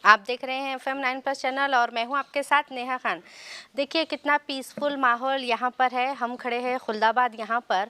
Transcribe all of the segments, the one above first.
आप देख रहे हैं FM 9+ चैनल और मैं हूं आपके साथ नेहा खान। देखिए कितना पीसफुल माहौल यहाँ पर है। हम खड़े हैं खुलदाबाद यहाँ पर।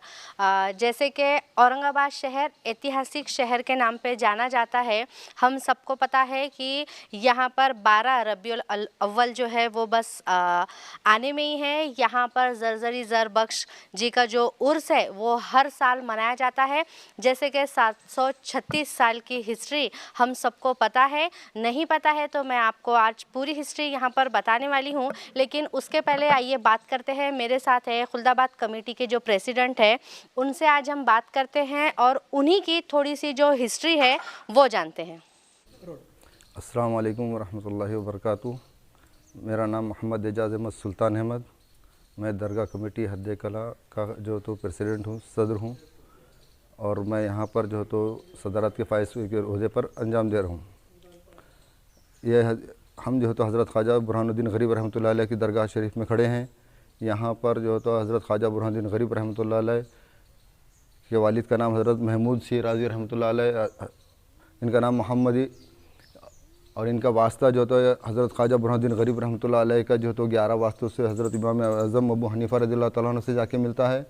जैसे कि औरंगाबाद शहर ऐतिहासिक शहर के नाम पे जाना जाता है। हम सबको पता है कि यहाँ पर 12 रबीउल अव्वल जो है वो बस आने में ही है। यहाँ पर ज़रज़री ज़रबख्श जी का जो उर्स है वो हर साल मनाया जाता है। जैसे कि 736 साल की हिस्ट्री हम सबको पता है। नहीं पता है तो मैं आपको आज पूरी हिस्ट्री यहाँ पर बताने वाली हूँ, लेकिन उसके पहले आइए बात करते हैं। मेरे साथ है खुलदाबाद कमेटी के जो प्रेसिडेंट है, उनसे आज हम बात करते हैं और उन्हीं की थोड़ी सी जो हिस्ट्री है वो जानते हैं। अस्सलाम वालेकुम वरहमतुल्लाहि वबरकातुहू। मेरा नाम मोहम्मद एजाज़ अहमद सुल्तान अहमद। मैं दरगाह कमेटी हद्द कला का जो तो प्रेसिडेंट हूँ, सदर हूँ, और मैं यहाँ पर जो तो सदरत के फ़ाइज़ के ओहदे पर अंजाम दे रहा हूँ। ये हम जो तो हज़रत ख्वाजा बुरहानुद्दीन गरीब रहमतुल्लाह अलैह की दरगाह शरीफ में खड़े हैं। यहाँ पर जो तो हज़रत ख्वाजा बुरहानुद्दीन गरीब रहमतुल्लाह अलैह के वालिद का नाम हज़रत महमूद शिराज़ी रहमतुल्लाह अलैह, इनका नाम मोहम्मदी, और इनका वास्ता जो तो हज़रत ख्वाजा बुरहानुद्दीन गरीब रहमतुल्लाह अलैह का जो तो 11 वास्तों से हज़रत इमाम आज़म अबू हनीफ़ा रज़ियल्लाहु तआला अन्हु से जाके मिलता है।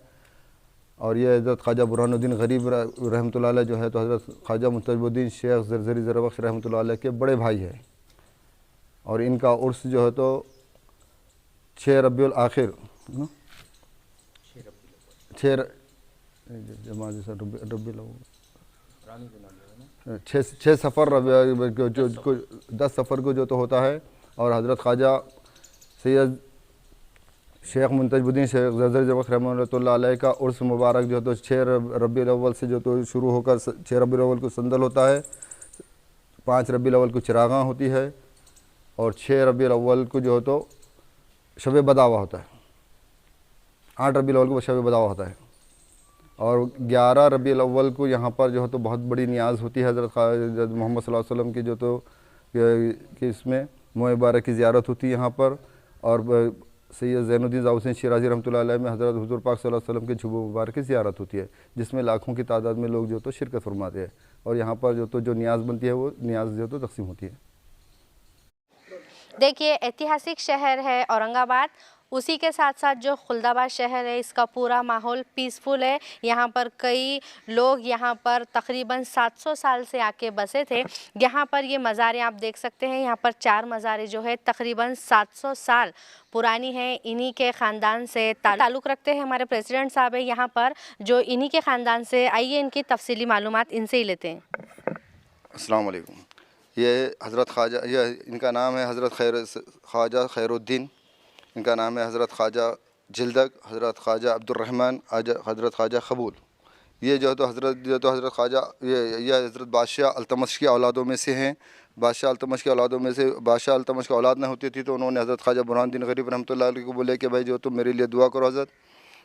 और ये हज़रत ख्वाजा बुरहानुद्दीन गरीब रहमतुल्लाह अलैह जो है तो हज़रत ख्वाजा मुंतजबुद्दीन शेख ज़रज़री ज़रबख्श रहमतुल्लाह अलैह के बड़े भाई है। और इनका उर्स जो है तो 6 रबीउल आखिर 6 सफ़र 10 सफ़र को जो तो होता है। और हज़रत ख्वाजा सैयद शेख मुंतजबुद्दीन शेख ज़रज़री ज़रबख्श रहमतुल्लाह अलैह का उर्स मुबारक जो तो 6 रबीउल अव्वल से जो तो शुरू होकर 6 रबीउल अव्वल को संदल होता है, 5 रबीउल अव्वल को चिरागां होती है, और 6 रबीउल अव्वल को जो तो शब बदावा होता है। 8 रबीउल अव्वल को शब बदावा होता है, और 11 रबीउल अव्वल को यहाँ पर जो है तो बहुत बड़ी नियाज़ होती है। हज़रत मोहम्मद सल्लल्लाहु अलैहि वसल्लम की जो तो कि इसमें मुबारक की ज़ियारत होती है यहाँ पर। और सैयद ज़ैनुद्दीन हुसैन शिराज़ी रहमतुल्लाह अलैह में हज़रत हुज़ूर पाक सल्लल्लाहु अलैहि वसल्लम के जुबा मुबारक की ज़ियारत होती है, जिसमें लाखों की तादाद में लोग जो तो शिरकत फरमाते हैं। और यहाँ पर जो तो जो नियाज़ बनती है वो नियाज़ जो तो तक़सीम होती है। देखिए ऐतिहासिक शहर है औरंगाबाद, उसी के साथ साथ जो खुलदाबाद शहर है इसका पूरा माहौल पीसफुल है। यहाँ पर कई लोग यहाँ पर तकरीबन 700 साल से आके बसे थे। यहाँ पर ये मज़ारें आप देख सकते हैं। यहाँ पर 4 मज़ारें जो है तकरीबन 700 साल पुरानी है। इन्हीं के ख़ानदान से ताल्लुक़ रखते हैं। हमारे प्रेसिडेंट साहब है यहाँ पर जो इन्हीं के ख़ानदान से। आइए इनकी तफसीली मालूमात इनसे ही लेते हैं। अस्सलाम वालेकुम। ये हज़रत ख्वाजा, ये इनका नाम है हज़रत ख्वाजा खैरुद्दीन, इनका नाम है हज़रत ख्वाजा जिल्दक, हज़रत ख्वाजा अब्दुर्रहमान, हज़रत ख्वाजा कबूल। ये जो तो हज़रत ख्वाजा ये हज़रत बादशाह अल्तमश की औलादों में से हैं। बादशाह अल्तमश की औलादों में से बादशाह अल्तमश की औलाद न होती थी तो उन्होंने हज़रत ख्वाजा बुरहानुद्दीन गरीब रहमतुल्लाह अलैह को बोले कि भाई जो तो मेरे लिए दुआ करो हज़रत,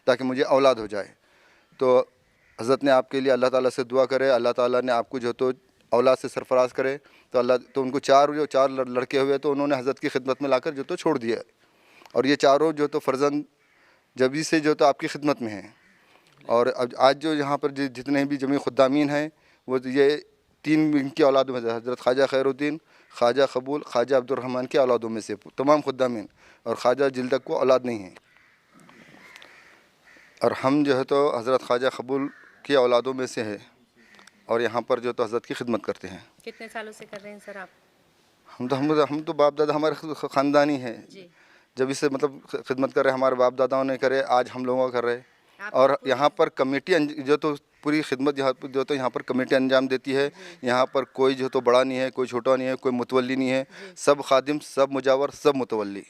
ताकि मुझे औलाद हो जाए। तो हज़रत ने आपके लिए अल्लाह ताला से दुआ करे, अल्लाह ताला ने आपको जो तो औलाद से सरफराज करे। तो उनको 4 लड़के हुए तो उन्होंने हज़रत की खिदमत में लाकर जो तो छोड़ दिया। और ये चारों जो तो फ़र्जंद जभी से जो तो आपकी खिदमत में हैं। और अब आज जो यहाँ पर जितने भी जमी खुद्दामीन हैं वो ये 3 इनकी औलादों में से हज़रत ख्वाजा खैरुद्दीन, ख्वाजा कबूल, ख्वाजा अब्दुर्रहमान की औलादों में से तमाम खुद्दामीन, और ख्वाजा जिल्दक को औलाद नहीं है। और हम जो है तो हज़रत ख्वाजा कबूल की औलादों में से है, और यहाँ पर जो तो हज़रत की खिदमत करते हैं। कितने सालों से कर रहे हैं सर आप? हम तो बाप दादा हमारे ख़ानदानी है, जब इससे मतलब खिदमत कर रहे, हमारे बाप दादाओं ने करे, आज हम लोगों कर रहे। और यहाँ पर कमेटी जो तो पूरी खिदमत जो तो यहाँ पर कमेटी अंजाम देती है। यहाँ पर कोई जो तो बड़ा नहीं है, कोई छोटा नहीं है, कोई मुतवल्ली नहीं है, सब खादिम, सब मुजावर, सब मुतवल्ली।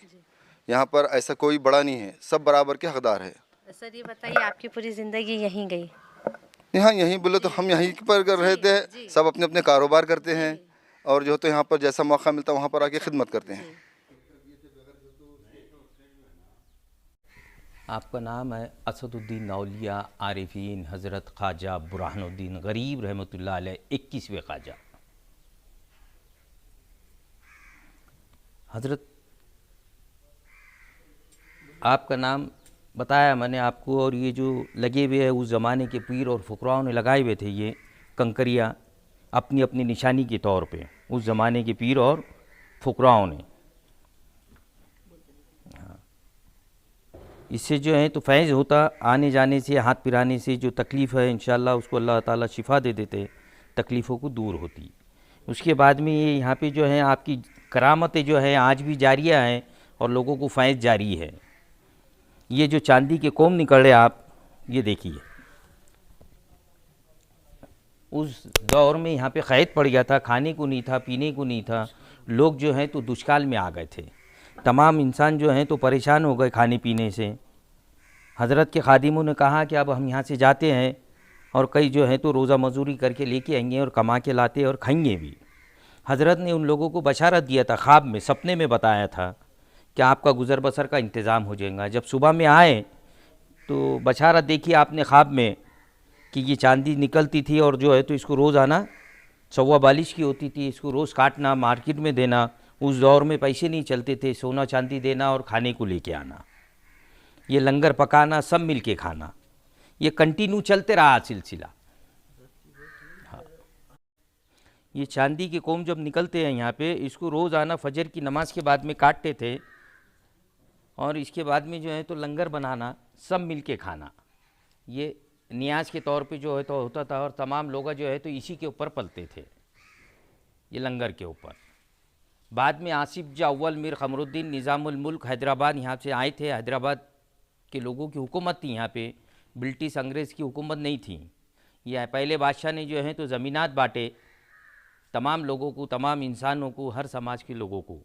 यहाँ पर ऐसा कोई बड़ा नहीं है, सब बराबर के हकदार है। सर ये बताइए आपकी पूरी ज़िंदगी यहीं गई? हाँ, यहीं बोले तो हम यहीं पर कर रहे थे। सब अपने अपने कारोबार करते हैं, और जो तो यहाँ पर जैसा मौका मिलता है वहाँ पर आके खिदमत करते हैं। आपका नाम है असदुद्दीन औलिया आरिफीन हज़रत ख्वाजा बुरहानुद्दीन गरीब रहमतुल्लाह अलैह 21वें ख्वाजा। हज़रत आपका नाम बताया मैंने आपको, और ये जो लगे हुए हैं उस ज़माने के पीर और फुकराओं ने लगाए हुए थे ये कंकरियाँ अपनी अपनी निशानी के तौर पे। उस ज़माने के पीर और फुकराओं ने। इससे जो है तो फैज़ होता, आने जाने से, हाथ पिराने से जो तकलीफ़ है इंशाअल्लाह उसको अल्लाह ताला शिफा दे देते, तकलीफ़ों को दूर होती। उसके बाद में ये यहाँ पे जो है आपकी करामतें जो है आज भी जारिया हैं और लोगों को फैज़ जारी है। ये जो चांदी के कोम निकले आप ये देखिए, उस दौर में यहाँ पे क़ैद पड़ गया था, खाने को नहीं था, पीने को नहीं था, लोग जो हैं तो दुष्काल में आ गए थे, तमाम इंसान जो हैं तो परेशान हो गए खाने पीने से। हज़रत के खादिमों ने कहा कि अब हम यहाँ से जाते हैं और कई जो हैं तो रोज़ा मजूरी करके लेके आएंगे और कमा के लाते और खाएंगे भी। हज़रत ने उन लोगों को बशारत दिया था, ख्वाब में, सपने में बताया था कि आपका गुज़र बसर का इंतज़ाम हो जाएगा। जब सुबह में आए तो बशारत देखी आपने ख्वाब में कि ये चांदी निकलती थी और जो है तो इसको रोज़ आना, सवा बालिश की होती थी, इसको रोज़ काटना, मार्केट में देना। उस दौर में पैसे नहीं चलते थे, सोना चांदी देना और खाने को लेके आना, ये लंगर पकाना, सब मिल के खाना, ये कंटिन्यू चलते रहा सिलसिला। हाँ, ये चांदी के कोम जब निकलते हैं यहाँ पे, इसको रोज़ आना फजर की नमाज के बाद में काटते थे और इसके बाद में जो है तो लंगर बनाना, सब मिल के खाना, ये नियाज के तौर पे जो है तो होता था और तमाम लोग जो है तो इसी के ऊपर पलते थे, ये लंगर के ऊपर। बाद में आसिफ जा अव्वल मीर क़मरुद्दीन निज़ामुल मुल्क हैदराबाद यहाँ से आए थे। हैदराबाद के लोगों की हुकूमत थी यहाँ पे, ब्रिटिश अंग्रेज़ की हुकूमत नहीं थी। यह पहले बादशाह ने जो है तो ज़मीनात बांटे तमाम लोगों को, तमाम इंसानों को, हर समाज के लोगों को।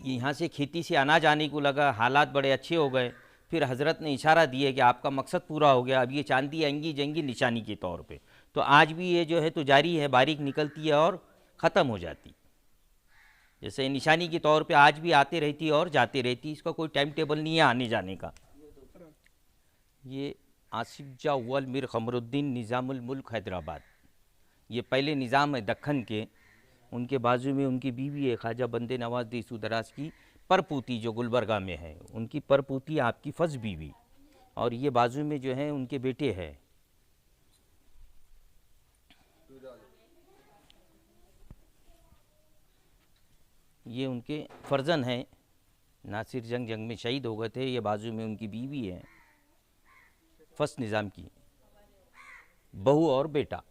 यहाँ से खेती से अनाज आने को लगा, हालात बड़े अच्छे हो गए। फिर हज़रत ने इशारा दिए कि आपका मकसद पूरा हो गया, अब ये चांदी आएंगी जंगी निशानी के तौर पे। तो आज भी ये जो है तो जारी है, बारीक निकलती है और ख़त्म हो जाती, जैसे निशानी के तौर पे आज भी आते रहती और जाते रहती, इसका कोई टाइम टेबल नहीं है आने जाने का। ये आसिफ जा अव्वल मीर क़मरुद्दीन निज़ामुल मुल्क हैदराबाद, ये पहले निज़ाम है दक्खन के। उनके बाजू में उनकी बीवी है ख्वाजा बंदे नवाज देसू दराज की परपूती, जो गुलबर्गा में है, उनकी परपूती आपकी फज बीवी, और ये बाजू में जो है उनके बेटे हैं। ये उनके फर्जन हैं, नासिर जंग में शहीद हो गए थे। ये बाजू में उनकी बीवी है, फर्स्ट निज़ाम की बहू और बेटा।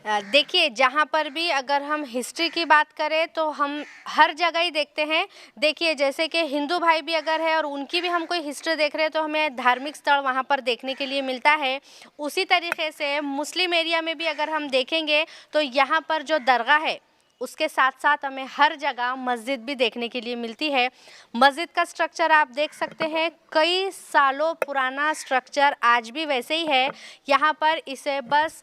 देखिए, जहाँ पर भी अगर हम हिस्ट्री की बात करें तो हम हर जगह ही देखते हैं। देखिए, जैसे कि हिंदू भाई भी अगर है और उनकी भी हम कोई हिस्ट्री देख रहे हैं तो हमें धार्मिक स्थल वहाँ पर देखने के लिए मिलता है। उसी तरीके से मुस्लिम एरिया में भी अगर हम देखेंगे तो यहाँ पर जो दरगाह है उसके साथ साथ हमें हर जगह मस्जिद भी देखने के लिए मिलती है। मस्जिद का स्ट्रक्चर आप देख सकते हैं, कई सालों पुराना स्ट्रक्चर आज भी वैसे ही है। यहाँ पर इसे बस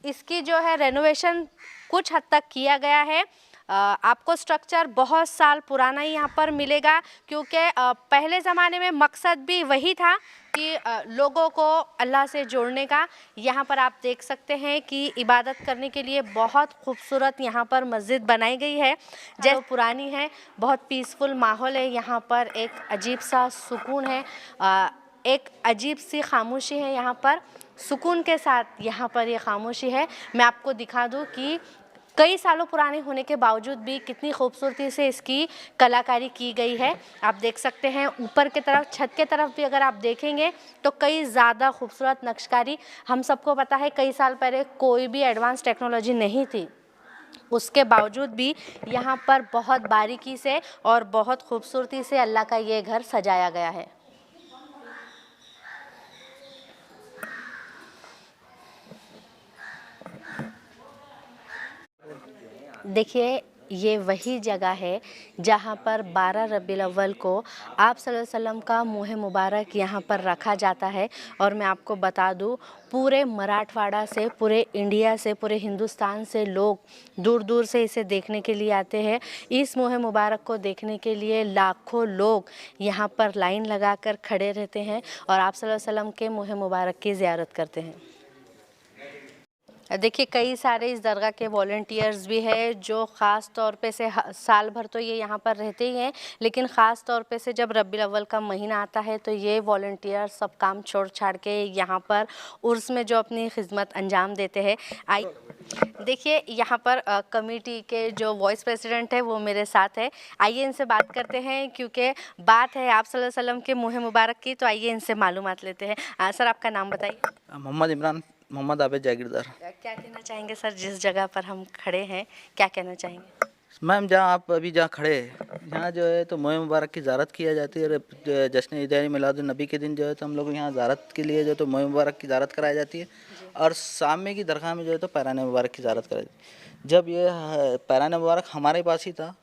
इसकी जो है रेनोवेशन कुछ हद तक किया गया है। आपको स्ट्रक्चर बहुत साल पुराना ही यहाँ पर मिलेगा, क्योंकि पहले ज़माने में मकसद भी वही था कि लोगों को अल्लाह से जोड़ने का। यहाँ पर आप देख सकते हैं कि इबादत करने के लिए बहुत खूबसूरत यहाँ पर मस्जिद बनाई गई है, जो पुरानी है। बहुत पीसफुल माहौल है यहाँ पर, एक अजीब सा सुकून है, एक अजीब सी खामोशी है यहाँ पर। सुकून के साथ यहाँ पर ये खामोशी है। मैं आपको दिखा दूँ कि कई सालों पुराने होने के बावजूद भी कितनी खूबसूरती से इसकी कलाकारी की गई है। आप देख सकते हैं ऊपर की तरफ, छत के तरफ भी अगर आप देखेंगे तो कई ज़्यादा खूबसूरत नक्शकारी। हम सबको पता है कई साल पहले कोई भी एडवांस टेक्नोलॉजी नहीं थी, उसके बावजूद भी यहाँ पर बहुत बारीकी से और बहुत खूबसूरती से अल्लाह का ये घर सजाया गया है। देखिए, ये वही जगह है जहाँ पर 12 रबीउल अव्वल को आप सल्लल्लाहु अलैहि वसल्लम का मुँह मुबारक यहाँ पर रखा जाता है। और मैं आपको बता दूँ, पूरे मराठवाड़ा से, पूरे इंडिया से, पूरे हिंदुस्तान से लोग दूर दूर से इसे देखने के लिए आते हैं। इस मुँह मुबारक को देखने के लिए लाखों लोग यहाँ पर लाइन लगाकर खड़े रहते हैं और आप सल्लल्लाहु अलैहि वसल्लम के मुँह मुबारक की ज़ियारत करते हैं। देखिए कई सारे इस दरगाह के वॉलंटियर्स भी हैं जो ख़ास तौर पे से साल भर तो ये यहाँ पर रहते ही हैं, लेकिन ख़ास तौर पे से जब रब्बीउल अव्वल का महीना आता है तो ये वॉलंटियर सब काम छोड़ छाड़ के यहाँ पर उर्स में जो अपनी खिदमत अंजाम देते हैं। आई देखिए यहाँ पर कमेटी के जो वाइस प्रेसिडेंट है वो मेरे साथ है। आइए इनसे बात करते हैं, क्योंकि बात है आप सल्लल्लाहु अलैहि वसल्लम के मुँह मुबारक की, तो आइए इनसे मालूमात लेते हैं। सर आपका नाम बताइए। मोहम्मद इमरान मोहम्मद आबिद जागीरदार। क्या कहना चाहेंगे सर, जिस जगह पर हम खड़े हैं क्या कहना चाहेंगे? मैम जहाँ आप अभी जहाँ खड़े हैं यहाँ जो है तो मोह मुबारक की ज़ारत किया जाती है, और जश्न ईद मिलादुन नबी के दिन जो है तो हम लोग यहाँ ज़ारत के लिए जो है तो मोह मुबारक की ज़ारत कराई जाती है, और सामने की दरगाह में जो है तो पैरान मुबारक की ज़ारत कराई जाती है। जब ये पैरान मुबारक हमारे पास ही था,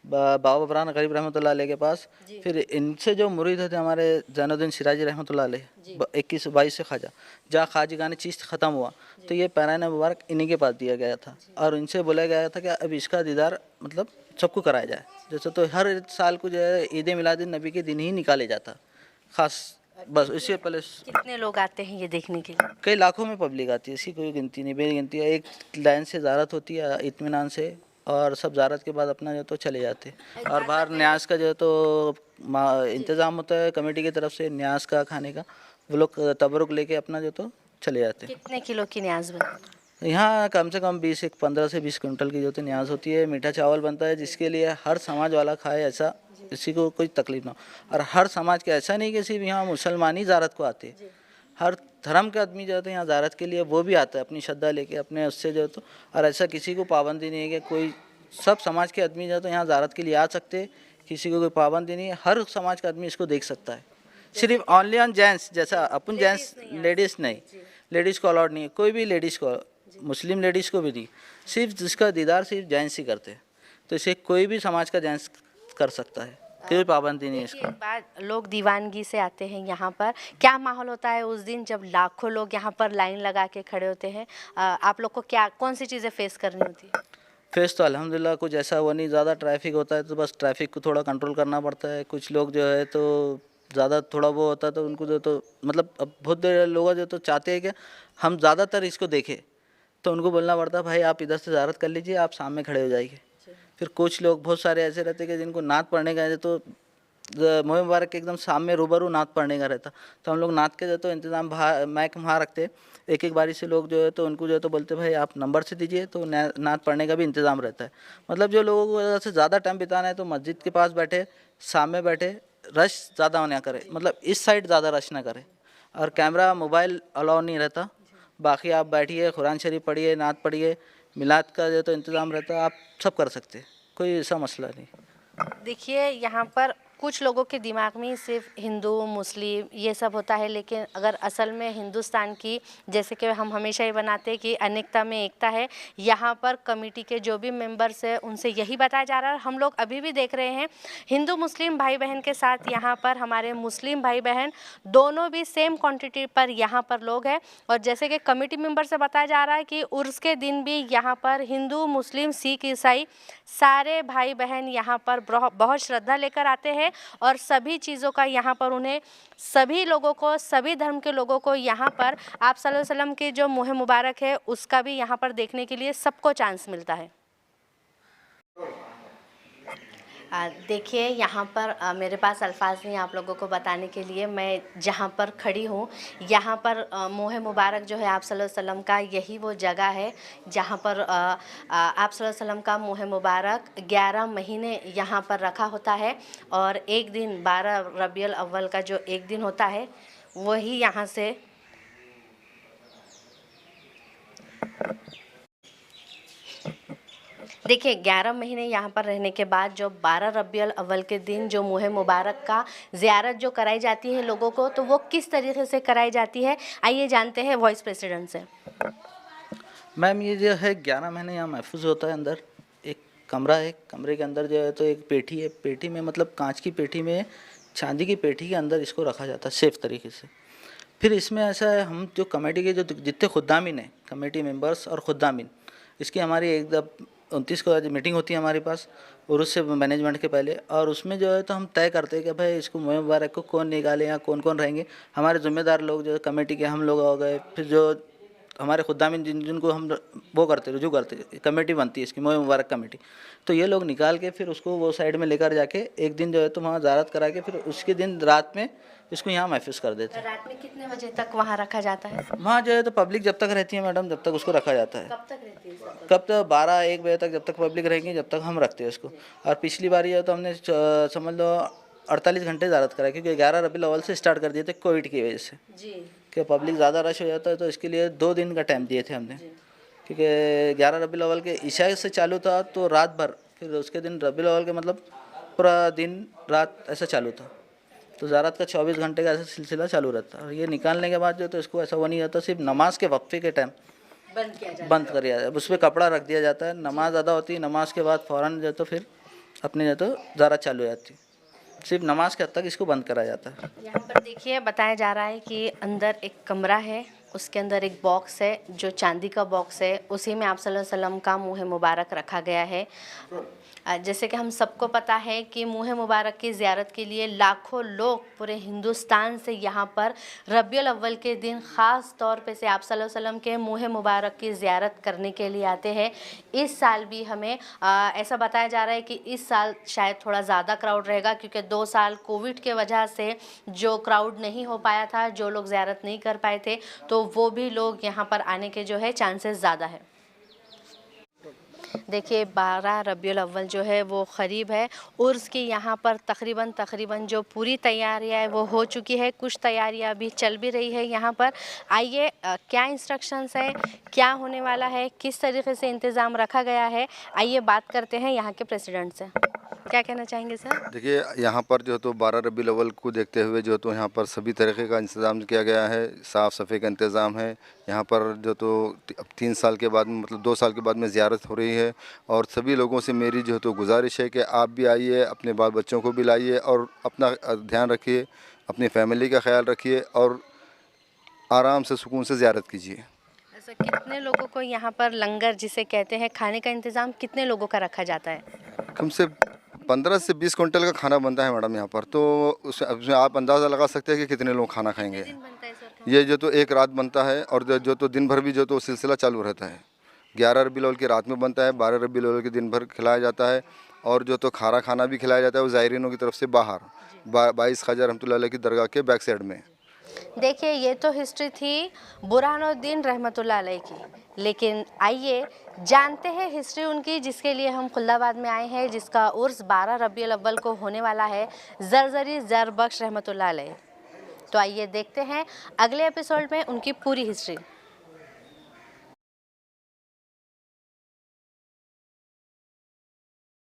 बाबा बबरान गरीब रहमतुल्लाह अलैह के पास, फिर इनसे जो मुरीद थे हमारे जैनुद्दीन सिराजी रहमतुल्लाह अलैह 21-22 से ख्वाजा, जहाँ ख्वाजगानी चीज़ ख़त्म हुआ तो ये पैरान मुबारक इन्हीं के पास दिया गया था, और इनसे बोला गया था कि अब इसका दीदार मतलब सबको कराया जाए। जैसे तो हर साल को जो है ईद मिलादुन नबी के दिन ही निकाले जाता ख़ास, बस इससे पहले। कितने लोग आते हैं ये देखने के लिए? कई लाखों में पब्लिक आती है, इसकी कोई गिनती नहीं, बेगिनती है। एक लाइन से ज़ारत होती है इत्मीनान से, और सब ज़ारत के बाद अपना जो तो चले जाते हैं। और बाहर न्याज का जो है तो इंतज़ाम होता है कमेटी की तरफ से, न्याज का खाने का, वो लोग तबरुक लेके अपना जो तो चले जाते हैं। कितने किलो की न्याज बनती है? यहाँ कम से कम 15 से 20 कुंटल की जो तो न्याज होती है। मीठा चावल बनता है जिसके लिए हर समाज वाला खाए, ऐसा किसी को कोई तकलीफ ना हो। और हर समाज के ऐसा नहीं कि सिर्फ यहाँ मुसलमान ही ज़ारत को आते हैं, हर धर्म के आदमी जो है यहाँ ज़ारत के लिए वो भी आता है अपनी श्रद्धा लेके अपने उससे जो है तो। और ऐसा किसी को पाबंदी नहीं है कि कोई, सब समाज के आदमी जो है तो यहाँ ज़ारत के लिए आ सकते हैं, किसी को कोई पाबंदी नहीं है, हर समाज का आदमी इसको देख सकता है। सिर्फ ओनली ऑन जेंट्स, जैसा अपन जेंट्स, लेडीज़ नहीं, लेडीज़ को अलाउड नहीं है, कोई भी लेडीज़ को, मुस्लिम लेडीज़ को भी नहीं, सिर्फ जिसका दीदार सिर्फ जेंट्स ही करते हैं, तो इसे कोई भी समाज का जेंट्स कर सकता है, कोई पाबंदी नहीं है इसका। बाद लोग दीवानगी से आते हैं यहाँ पर, क्या माहौल होता है उस दिन जब लाखों लोग यहाँ पर लाइन लगा के खड़े होते हैं? आप लोग को क्या कौन सी चीज़ें फेस करनी होती है? फेस तो अल्हम्दुलिल्लाह कुछ ऐसा हुआ नहीं, ज़्यादा ट्रैफिक होता है तो बस ट्रैफिक को थोड़ा कंट्रोल करना पड़ता है। कुछ लोग जो है तो ज़्यादा थोड़ा वो होता है तो उनको जो तो मतलब अब बहुत लोग जो तो चाहते हैं कि हम ज़्यादातर इसको देखें, तो उनको बोलना पड़ता है भाई आप इधर से ज़ारत कर लीजिए, आप सामने खड़े हो जाइए। फिर कुछ लोग बहुत सारे ऐसे रहते हैं कि जिनको नात पढ़ने का है, तो मोह मुबारक के एकदम सामने रूबरू नात पढ़ने का रहता, तो हम लोग नात के जो तो इंतज़ाम माइक वहाँ रखते, एक एक बारी से लोग जो है तो उनको जो है तो बोलते भाई आप नंबर से दीजिए, तो नात पढ़ने का भी इंतज़ाम रहता है। मतलब जो लोगों को से ज़्यादा टाइम बिताना है तो मस्जिद के पास बैठे, सामने बैठे, रश ज़्यादा ना करे, मतलब इस साइड ज़्यादा रश ना करे, और कैमरा मोबाइल अलाउ नहीं रहता। बाकी आप बैठिए, कुरान शरीफ पढ़िए, नात पढ़िए, मिलाद का जो तो इंतज़ाम रहता है, आप सब कर सकते हैं, कोई ऐसा मसला नहीं। देखिए यहाँ पर कुछ लोगों के दिमाग में सिर्फ हिंदू मुस्लिम ये सब होता है, लेकिन अगर असल में हिंदुस्तान की, जैसे कि हम हमेशा ही बनाते हैं कि अनेकता में एकता है, यहाँ पर कमेटी के जो भी मेंबर्स हैं उनसे यही बताया जा रहा है। हम लोग अभी भी देख रहे हैं हिंदू मुस्लिम भाई बहन के साथ यहाँ पर हमारे मुस्लिम भाई बहन दोनों भी सेम क्वान्टिटी पर यहाँ पर लोग हैं। और जैसे कि कमेटी मेंबर से बताया जा रहा है कि उर्स के दिन भी यहाँ पर हिंदू मुस्लिम सिख ईसाई सारे भाई बहन यहाँ पर बहुत श्रद्धा लेकर आते हैं, और सभी चीज़ों का यहाँ पर उन्हें, सभी लोगों को, सभी धर्म के लोगों को यहाँ पर आप सल्लल्लाहु अलैहि वसल्लम के जो मुँह मुबारक है उसका भी यहाँ पर देखने के लिए सबको चांस मिलता है। देखिए यहाँ पर मेरे पास अल्फाज नहीं आप लोगों को बताने के लिए। मैं जहाँ पर खड़ी हूँ यहाँ पर मुँह मुबारक जो है आप सल्लल्लाहु अलैहि वसल्लम का, यही वो जगह है जहाँ पर आप सल्लल्लाहु अलैहि वसल्लम का मुँह मुबारक 11 महीने यहाँ पर रखा होता है, और एक दिन 12 रबीउल अव्वल का जो एक दिन होता है वही यहाँ से देखिए 11 महीने यहाँ पर रहने के बाद जो 12 रबीउल अव्वल के दिन जो मुँह मुबारक का ज़ियारत जो कराई जाती है लोगों को, तो वो किस तरीके से कराई जाती है आइए जानते हैं वाइस प्रेसिडेंट से। मैम ये जो है 11 महीने यहाँ महफूज होता है। अंदर एक कमरा है, कमरे के अंदर जो है तो एक पेटी है, पेटी में मतलब कांच की पेटी में, चांदी की पेटी के अंदर इसको रखा जाता है सेफ़ तरीके से। फिर इसमें ऐसा है, हम जो कमेटी के जो जितने खुद्दामीन हैं, कमेटी मेंबर्स और खुद्दामीन, इसकी हमारी 29 को आज मीटिंग होती है हमारे पास, और उससे मैनेजमेंट के पहले, और उसमें जो है तो हम तय करते हैं कि भाई इसको मुँह मुबारक को कौन निकाले या कौन कौन रहेंगे। हमारे ज़िम्मेदार लोग जो कमेटी के हम लोग हो गए, फिर जो हमारे खुद्दामिन जिनको हम वो करते रुजू करते, कमेटी बनती है इसकी, मोए मुबारक कमेटी, तो ये लोग निकाल के फिर उसको वो साइड में लेकर जाके एक दिन जो है तो वहाँ ज़ारत करा के फिर उसके दिन रात में इसको यहाँ महफूज कर देते हैं। रात में कितने बजे तक वहाँ रखा जाता है? वहाँ जो है तो पब्लिक जब तक रहती है मैडम, जब तक उसको रखा जाता है। कब तक रहती है सर? कब तक 12-1 बजे तक जब तक पब्लिक रहेंगी, जब तक हम रखते हैं उसको। और पिछली बार ये तो हमने समझ लो 48 घंटे ज़ारत कराई, क्योंकि 11 रबीउल अव्वल से स्टार्ट कर दिए थे कोविड की वजह से जी कि पब्लिक ज़्यादा रश हो जाता है, तो इसके लिए 2 दिन का टाइम दिए थे हमने, क्योंकि 11 रबीउल अव्वल के ईशा से चालू था तो रात भर, फिर उसके दिन रबीउल अव्वल के मतलब पूरा दिन रात ऐसा चालू था, तो ज़ारत का 24 घंटे का ऐसा सिलसिला चालू रहता है। और ये निकालने के बाद जो तो इसको ऐसा वो नहीं जाता, सिर्फ नमाज के वक्फे के टाइम बंद किया जाता बंद कर दिया जाता है, उस पर कपड़ा रख दिया जाता है, नमाज अदा होती है, नमाज के बाद फ़ौरन जो तो फिर अपने जो तो ज़ारत चालू हो जाती है, सिर्फ नमाज के हद तक इसको बंद करा जाता है। यहाँ पर देखिए बताया जा रहा है कि अंदर एक कमरा है, उसके अंदर एक बॉक्स है जो चांदी का बॉक्स है, उसी में आप सल्लल्लाहु अलैहि वसल्लम का मुँह मुबारक रखा गया है। जैसे कि हम सबको पता है कि मुँह मुबारक की ज़ियारत के लिए लाखों लोग पूरे हिंदुस्तान से यहाँ पर रबीउल अव्वल के दिन ख़ास तौर पे से आप सल्लल्लाहु अलैहि वसल्लम के मुँह मुबारक की ज़ियारत करने के लिए आते हैं। इस साल भी हमें ऐसा बताया जा रहा है कि इस साल शायद थोड़ा ज़्यादा क्राउड रहेगा, क्योंकि 2 साल कोविड के वजह से जो क्राउड नहीं हो पाया था, जो लोग ज़ियारत नहीं कर पाए थे, तो वो भी लोग यहाँ पर आने के जो है चांसेस ज़्यादा है। देखिए 12 रबीउल अव्वल जो है वो क़रीब है, उर्स की यहाँ पर तकरीबन जो पूरी तैयारियाँ है वो हो चुकी है, कुछ तैयारियाँ अभी चल भी रही है यहाँ पर। आइए क्या इंस्ट्रक्शंस है, क्या होने वाला है, किस तरीके से इंतज़ाम रखा गया है, आइए बात करते हैं यहाँ के प्रेसिडेंट से। क्या कहना चाहेंगे सर? देखिए यहाँ पर जो तो 12 रबीउल अव्वल को देखते हुए जो तो यहाँ पर सभी तरीके का इंतज़ाम किया गया है, साफ़ सफाई का इंतज़ाम है। यहाँ पर जो तो अब 3 साल के बाद मतलब 2 साल के बाद में ज़ियारत हो रही है, और सभी लोगों से मेरी जो तो गुजारिश है कि आप भी आइए, अपने बाल बच्चों को भी लाइए और अपना ध्यान रखिए, अपनी फैमिली का ख्याल रखिए और आराम से सुकून से ज़ियारत कीजिए। ऐसा कितने लोगों को यहाँ पर लंगर जिसे कहते हैं खाने का इंतज़ाम कितने लोगों का रखा जाता है? कम से 15 से 20 क्विंटल का खाना बनता है मैडम यहाँ पर, तो उसमें आप अंदाज़ा लगा सकते हैं कि कितने लोग खाना खाएंगे। दिन बनता है सर? ये जो तो एक रात बनता है और जो तो दिन भर भी जो तो सिलसिला चालू रहता है। 11 रबीउल अव्वल की रात में बनता है, 12 रबीउल अव्वल के दिन भर खिलाया जाता है, और जो तो खारा खाना भी खिलाया जाता है वो ज़ायरीनों की तरफ से बाहर 22 ख्वाजा रहमतुल्लाह अलैह की दरगाह के बैक साइड में। देखिए ये तो हिस्ट्री थी बुरहानुद्दीन रहमतुल्लाह अलैह की, लेकिन आइए जानते हैं हिस्ट्री उनकी जिसके लिए हम खुल्दाबाद में आए हैं, जिसका उर्स 12 रबीउल अव्वल को होने वाला है, ज़रज़री ज़रबख्श रहमतुल्लाह अलैह। तो आइए देखते हैं अगले एपिसोड में उनकी पूरी हिस्ट्री।